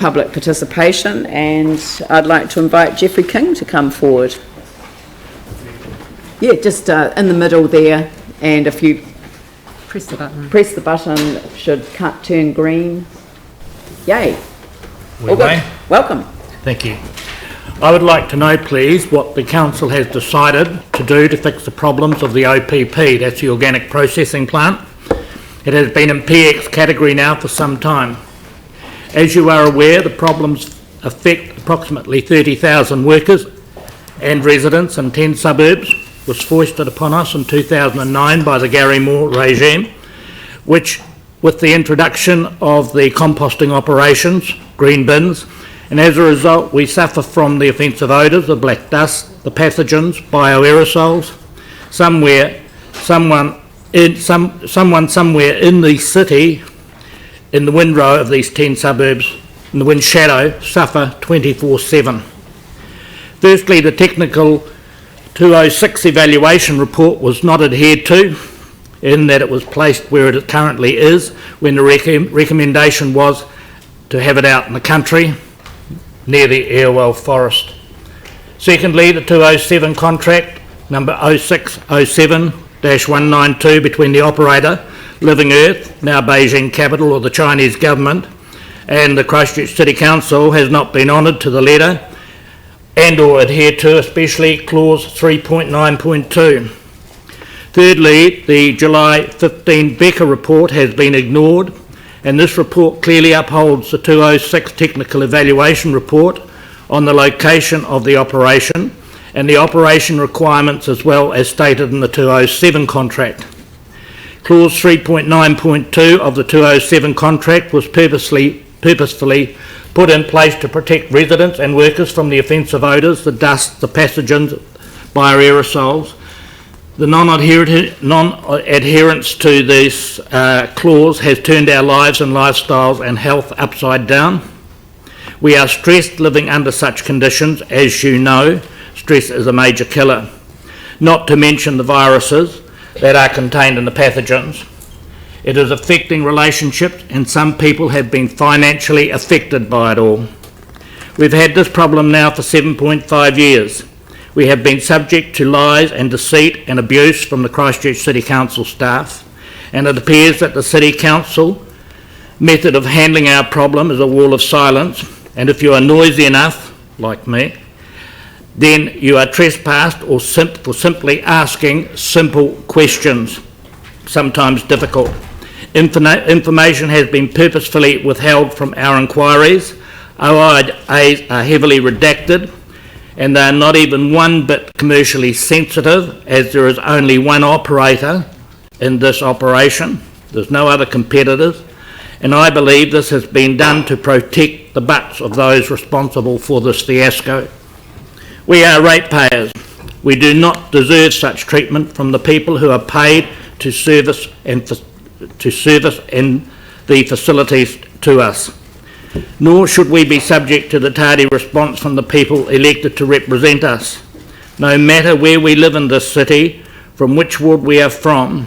public participation, and I'd like to invite Jeffrey King to come forward. Yeah, just in the middle there, and if you press the button, it should turn green. Yay. Welcome. Thank you. I would like to know, please, what the council has decided to do to fix the problems of the OPP, that's the organic processing plant. It has been in PX category now for some time. As you are aware, the problems affect approximately 30,000 workers and residents in 10 suburbs, was foisted upon us in 2009 by the Gary Moore regime, which, with the introduction of the composting operations, green bins, and as a result we suffer from the offensive odours, the black dust, the pathogens, bioaerosols. Someone somewhere in the city, in the windrow of these 10 suburbs, in the wind shadow, suffer 24/7. Firstly, the technical 206 evaluation report was not adhered to, in that it was placed where it currently is, when the recommendation was to have it out in the country, near the Airwell Forest. Secondly, the 207 contract, number 0607-192, between the operator, Living Earth, now Beijing Capital or the Chinese government, and the Christchurch City Council has not been honoured to the letter and or adhered to, especially clause 3.9.2. Thirdly, the July 15 Becker report has been ignored, and this report clearly upholds the 206 technical evaluation report on the location of the operation and the operation requirements as well as stated in the 207 contract. Clause 3.9.2 of the 207 contract was purposefully put in place to protect residents and workers from the offensive odours, the dust, the pathogens, bioaerosols. The non-adherence to this clause has turned our lives and lifestyles and health upside down. We are stressed living under such conditions. As you know, stress is a major killer, not to mention the viruses that are contained in the pathogens. It is affecting relationships, and some people have been financially affected by it all. We've had this problem now for 7.5 years. We have been subject to lies and deceit and abuse from the Christchurch City Council staff, and it appears that the City Council method of handling our problem is a wall of silence, and if you are noisy enough, like me, then you are trespassed or for simply asking simple questions, sometimes difficult. Information has been purposefully withheld from our inquiries. OIAs are heavily redacted, and they are not even one bit commercially sensitive, as there is only one operator in this operation. There's no other competitors, and I believe this has been done to protect the butts of those responsible for this fiasco. We are ratepayers. We do not deserve such treatment from the people who are paid to service and the facilities to us. Nor should we be subject to the tardy response from the people elected to represent us. No matter where we live in this city, from which ward we are from,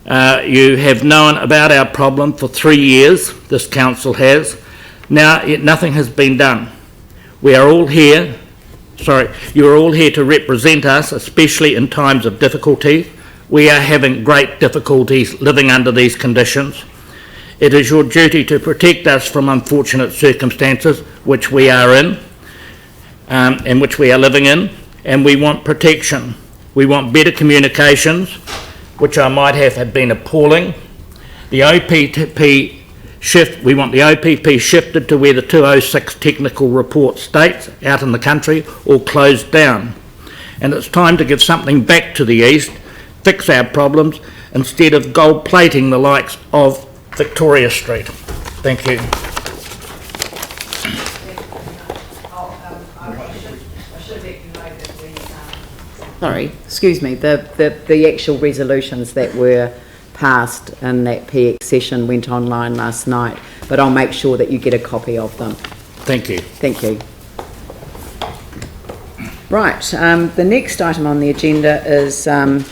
you have known about our problem for 3 years, this council has. Now yet nothing has been done. You are all here to represent us, especially in times of difficulty. We are having great difficulties living under these conditions. It is your duty to protect us from unfortunate circumstances which we are in, and which we are living in, and we want protection. We want better communications, which I might have been appalling. We want the OPP shifted to where the 206 technical report states, out in the country, or closed down. And it's time to give something back to the east, fix our problems, instead of gold plating the likes of Victoria Street. Thank you. Sorry, excuse me, the actual resolutions that were passed in that PX session went online last night, but I'll make sure that you get a copy of them. Thank you. Thank you. Right, the next item on the agenda is a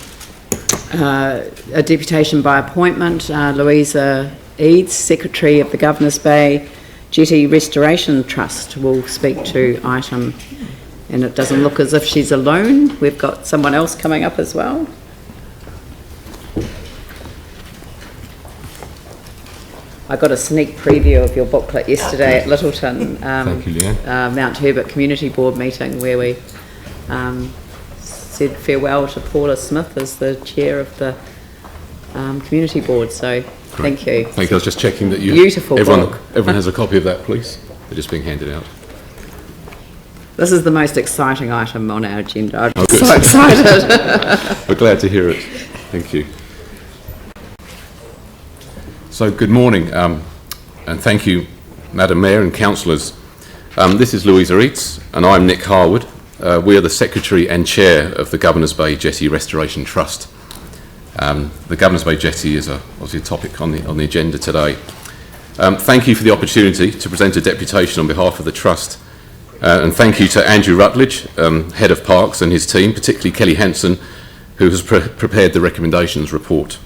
deputation by appointment. Louisa Eads, Secretary of the Governor's Bay, Jetty Restoration Trust will speak to item, and it doesn't look as if she's alone. We've got someone else coming up as well. I got a sneak preview of your booklet yesterday at Littleton, Thank you, Leanne. Mount Herbert Community Board meeting, where we said farewell to Paula Smith as the chair of the community board. So thank you. Thank you. I was just checking that Beautiful book. everyone has a copy of that, please. They're just being handed out. This is the most exciting item on our agenda. I'm good. so excited. We're glad to hear it. Thank you. So good morning, and thank you, Madam Mayor and councillors. This is Louisa Eates, and I'm Nick Harwood. We are the Secretary and Chair of the Governors Bay Jetty Restoration Trust. The Governors Bay Jetty is obviously a topic on the agenda today. Thank you for the opportunity to present a deputation on behalf of the Trust, and thank you to Andrew Rutledge, Head of Parks, and his team, particularly Kelly Hanson, who has prepared the recommendations report.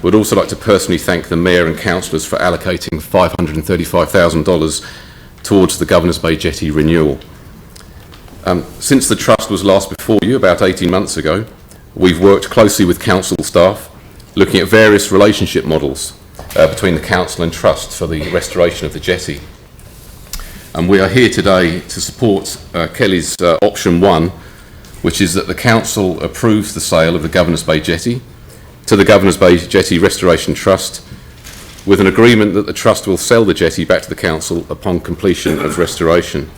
We'd also like to personally thank the Mayor and councillors for allocating $535,000 towards the Governors Bay Jetty renewal. Since the Trust was last before you about 18 months ago, we've worked closely with council staff, looking at various relationship models between the council and Trust for the restoration of the jetty. And we are here today to support Kelly's option 1, which is that the council approves the sale of the Governors Bay Jetty to the Governors Bay Jetty Restoration Trust, with an agreement that the Trust will sell the jetty back to the council upon completion of restoration.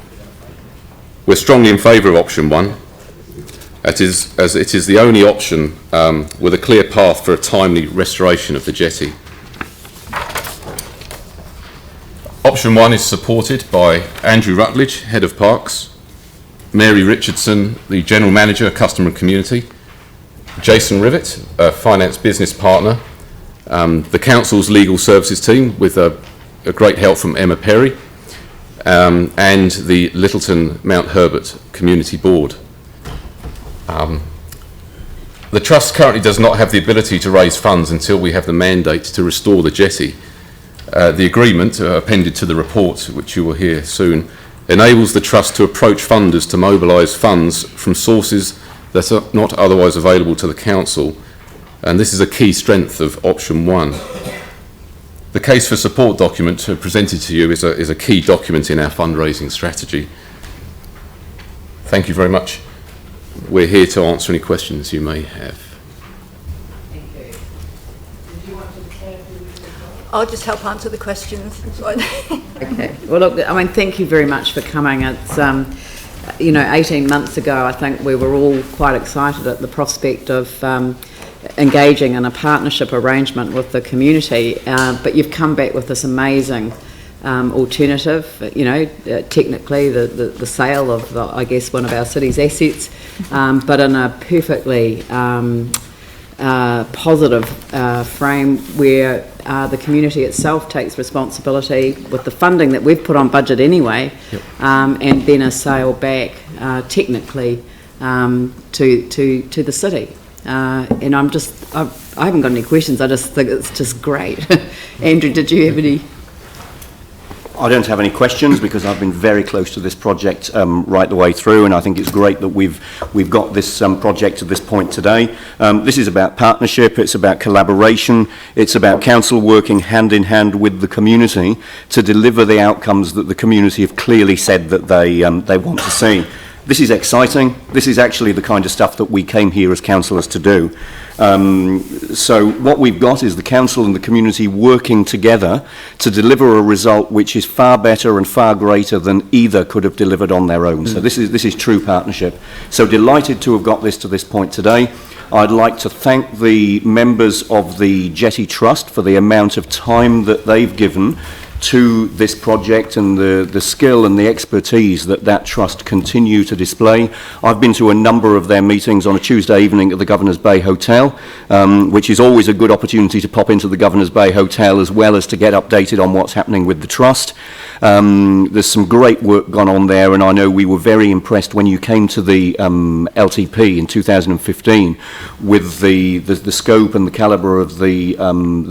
We're strongly in favour of option 1, as it is the only option with a clear path for a timely restoration of the jetty. Option 1 is supported by Andrew Rutledge, Head of Parks, Mary Richardson, the General Manager, Customer and Community, Jason Rivet, a Finance Business Partner, the Council's Legal Services team with a great help from Emma Perry, and the Littleton Mount Herbert Community Board. The Trust currently does not have the ability to raise funds until we have the mandate to restore the jetty. The agreement, appended to the report, which you will hear soon, enables the Trust to approach funders to mobilise funds from sources that are not otherwise available to the Council, and this is a key strength of option 1. The case for support document presented to you is a key document in our fundraising strategy. Thank you very much. We're here to answer any questions you may have. Thank you. Did you want to declare who? I'll just help answer the questions. Okay. Well, look, I mean, thank you very much for coming. It's 18 months ago, I think we were all quite excited at the prospect of engaging in a partnership arrangement with the community, but you've come back with this amazing alternative, technically the sale of, I guess, one of our city's assets, but in a perfectly positive frame where the community itself takes responsibility with the funding that we've put on budget anyway, yep. And then a sale back technically to the city. And I haven't got any questions. I just think it's just great. Andrew, did you have any? I don't have any questions because I've been very close to this project right the way through, and I think it's great that we've got this project to this point today. This is about partnership, it's about collaboration, it's about council working hand in hand with the community to deliver the outcomes that the community have clearly said that they want to see. This is exciting. This is actually the kind of stuff that we came here as councillors to do. So what we've got is the council and the community working together to deliver a result which is far better and far greater than either could have delivered on their own. So this is true partnership. So delighted to have got this to this point today. I'd like to thank the members of the Jetty Trust for the amount of time that they've given to this project and the skill and the expertise that trust continue to display. I've been to a number of their meetings on a Tuesday evening at the Governor's Bay Hotel, which is always a good opportunity to pop into the Governor's Bay Hotel as well as to get updated on what's happening with the trust. There's some great work gone on there, and I know we were very impressed when you came to the LTP in 2015 with the scope and the calibre of the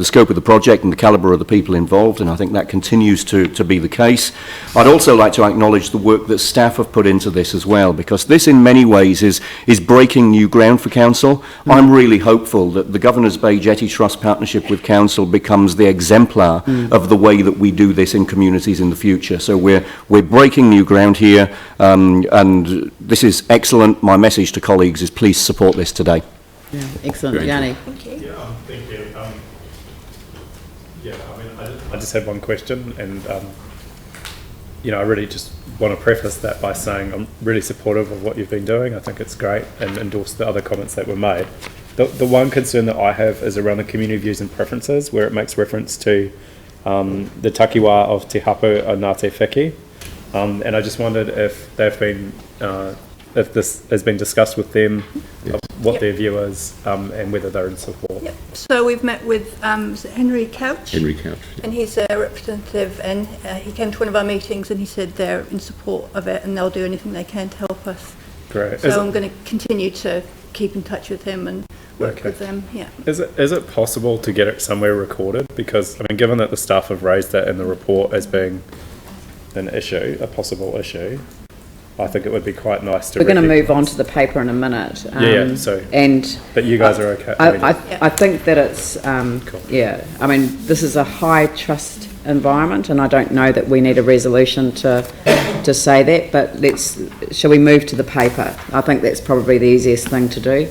scope of the project and the calibre of the people involved, and I think that continues to be the case. I'd also like to acknowledge the work that staff have put into this as well, because this in many ways is breaking new ground for council. I'm really hopeful that the Governor's Bay Jetty Trust partnership with council becomes the exemplar of the way that we do this in communities in the future. So we're breaking new ground here, and this is excellent. My message to colleagues is please support this today. Yeah, excellent, Great. Yanni. Thank you. Yeah, thank you. I just had one question, and I really just want to preface that by saying I'm really supportive of what you've been doing. I think it's great, and endorse the other comments that were made. The one concern that I have is around the community views and preferences, where it makes reference to the takiwā of Te Hapu o Ngāti Whiki, and I just wondered if they've been if this has been discussed with them, what Yep. their view is, and whether they're in support. Yep. So we've met with is it Henry Couch, Henry Couch. and he's a representative, and he came to one of our meetings and he said they're in support of it and they'll do anything they can to help us. Great. So I'm going to continue to keep in touch with him and work Okay. with them. Yeah. Is it possible to get it somewhere recorded? Because, given that the staff have raised that in the report as being an issue, a possible issue, I think it would be quite nice to... We're going to move on to the paper in a minute. So... And But you guys are okay? I think that it's, Cool. this is a high trust environment, and I don't know that we need a resolution to say that, but shall we move to the paper? I think that's probably the easiest thing to do.